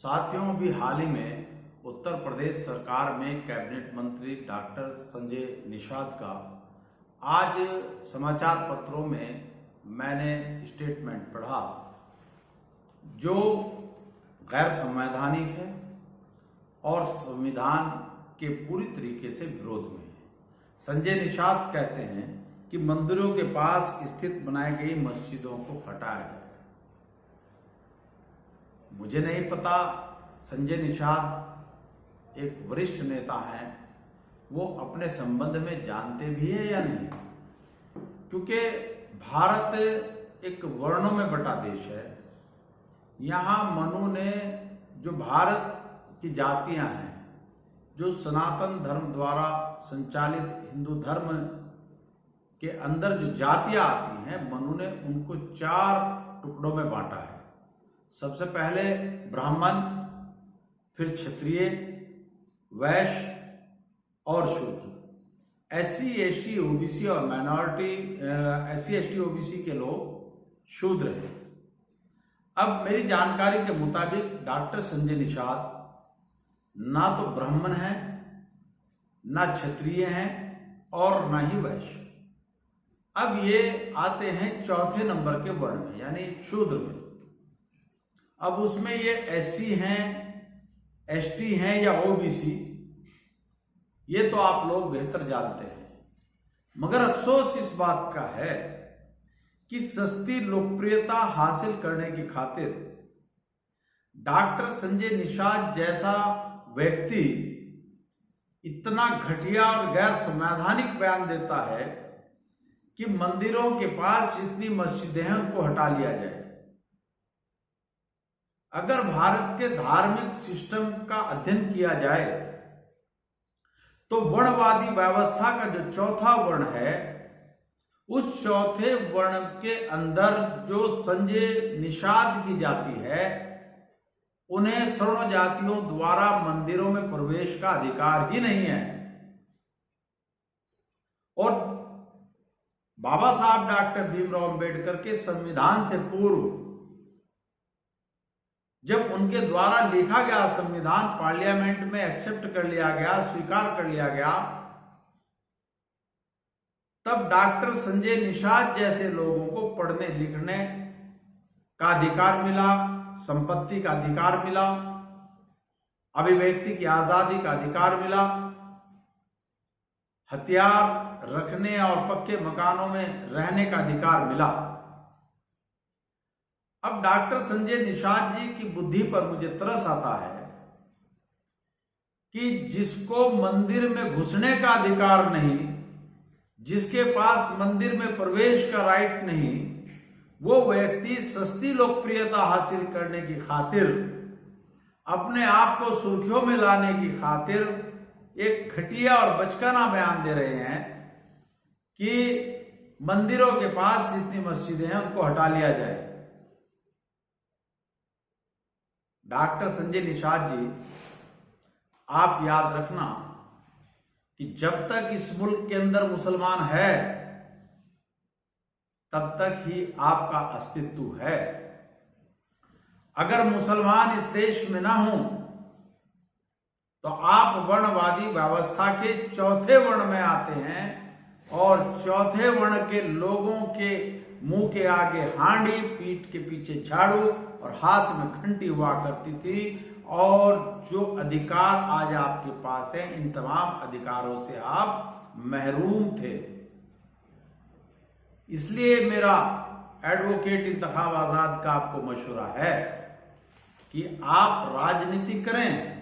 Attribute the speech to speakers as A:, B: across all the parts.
A: साथियों, अभी हाल ही में उत्तर प्रदेश सरकार में कैबिनेट मंत्री डॉक्टर संजय निषाद का आज समाचार पत्रों में मैंने स्टेटमेंट पढ़ा जो गैर संवैधानिक है और संविधान के पूरी तरीके से विरोध में है। संजय निषाद कहते हैं कि मंदिरों के पास स्थित बनाई गई मस्जिदों को हटाया जाए। मुझे नहीं पता संजय निषाद एक वरिष्ठ नेता हैं, वो अपने संबंध में जानते भी है या नहीं, क्योंकि भारत एक वर्णों में बटा देश है। यहाँ मनु ने जो भारत की जातियां हैं, जो सनातन धर्म द्वारा संचालित हिंदू धर्म के अंदर जो जातियां आती हैं, मनु ने उनको 4 टुकड़ों में बांटा है। सबसे पहले ब्राह्मण, फिर क्षत्रिय, वैश्य और शूद्र। SC, ST, OBC और माइनॉरिटी SC, ST, OBC के लोग शूद्र हैं। अब मेरी जानकारी के मुताबिक डॉक्टर संजय निषाद ना तो ब्राह्मण हैं, ना क्षत्रिय हैं और ना ही वैश्य। अब ये आते हैं चौथे नंबर के वर्ण में, यानी शूद्र में। अब उसमें ये SC हैं, ST हैं या OBC, ये तो आप लोग बेहतर जानते हैं। मगर अफसोस इस बात का है कि सस्ती लोकप्रियता हासिल करने की खातिर डॉक्टर संजय निषाद जैसा व्यक्ति इतना घटिया और गैर संवैधानिक बयान देता है कि मंदिरों के पास जितनी मस्जिदें हैं उनको हटा लिया जाए। अगर भारत के धार्मिक सिस्टम का अध्ययन किया जाए तो वर्णवादी व्यवस्था का जो चौथा वर्ण है, उस चौथे वर्ण के अंदर जो संजय निषाद की जाति है, उन्हें सवर्ण जातियों द्वारा मंदिरों में प्रवेश का अधिकार ही नहीं है। और बाबा साहब डॉक्टर भीमराव अंबेडकर के संविधान से पूर्व जब उनके द्वारा लिखा गया संविधान पार्लियामेंट में एक्सेप्ट कर लिया गया, स्वीकार कर लिया गया, तब डॉक्टर संजय निषाद जैसे लोगों को पढ़ने लिखने का अधिकार मिला, संपत्ति का अधिकार मिला, अभिव्यक्ति की आजादी का अधिकार मिला, हथियार रखने और पक्के मकानों में रहने का अधिकार मिला। अब डॉक्टर संजय निषाद जी की बुद्धि पर मुझे तरस आता है कि जिसको मंदिर में घुसने का अधिकार नहीं, जिसके पास मंदिर में प्रवेश का राइट नहीं, वो व्यक्ति सस्ती लोकप्रियता हासिल करने की खातिर, अपने आप को सुर्खियों में लाने की खातिर एक घटिया और बचकाना बयान दे रहे हैं कि मंदिरों के पास जितनी मस्जिदें हैं उनको हटा लिया जाए। डॉक्टर संजय निषाद जी, आप याद रखना कि जब तक इस मुल्क के अंदर मुसलमान है, तब तक ही आपका अस्तित्व है। अगर मुसलमान इस देश में ना हो तो आप वर्णवादी व्यवस्था के चौथे वर्ण में आते हैं और चौथे वर्ण के लोगों के मुंह के आगे हांडी, पीठ के पीछे झाड़ू और हाथ में घंटी हुआ करती थी। और जो अधिकार आज आपके पास है, इन तमाम अधिकारों से आप महरूम थे। इसलिए मेरा एडवोकेट इंतखाब आजाद का आपको मशवरा है कि आप राजनीति करें,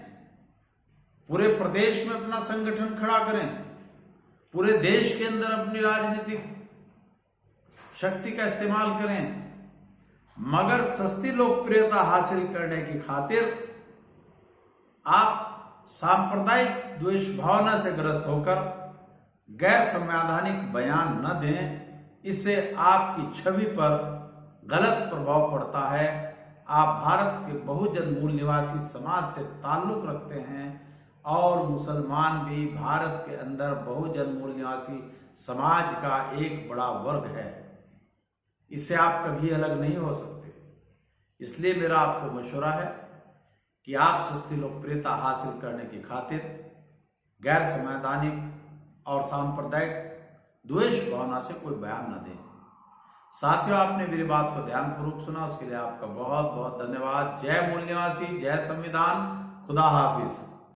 A: पूरे प्रदेश में अपना संगठन खड़ा करें, पूरे देश के अंदर अपनी राजनीतिक शक्ति का इस्तेमाल करें, मगर सस्ती लोकप्रियता हासिल करने की खातिर आप सांप्रदायिक द्वेष भावना से ग्रस्त होकर गैर संवैधानिक बयान न दें। इससे आपकी छवि पर गलत प्रभाव पड़ता है। आप भारत के बहुजन मूल निवासी समाज से ताल्लुक रखते हैं और मुसलमान भी भारत के अंदर बहुजन मूल निवासी समाज का एक बड़ा वर्ग है। इससे आप कभी अलग नहीं हो सकते। इसलिए मेरा आपको मशवरा है कि आप सस्ती लोकप्रियता हासिल करने की खातिर गैर संवैधानिक और सांप्रदायिक द्वेष भावना से कोई बयान न दें। साथियों, आपने मेरी बात को ध्यानपूर्वक सुना, उसके लिए आपका बहुत बहुत धन्यवाद। जय मूल निवासी, जय संविधान, खुदा हाफिज।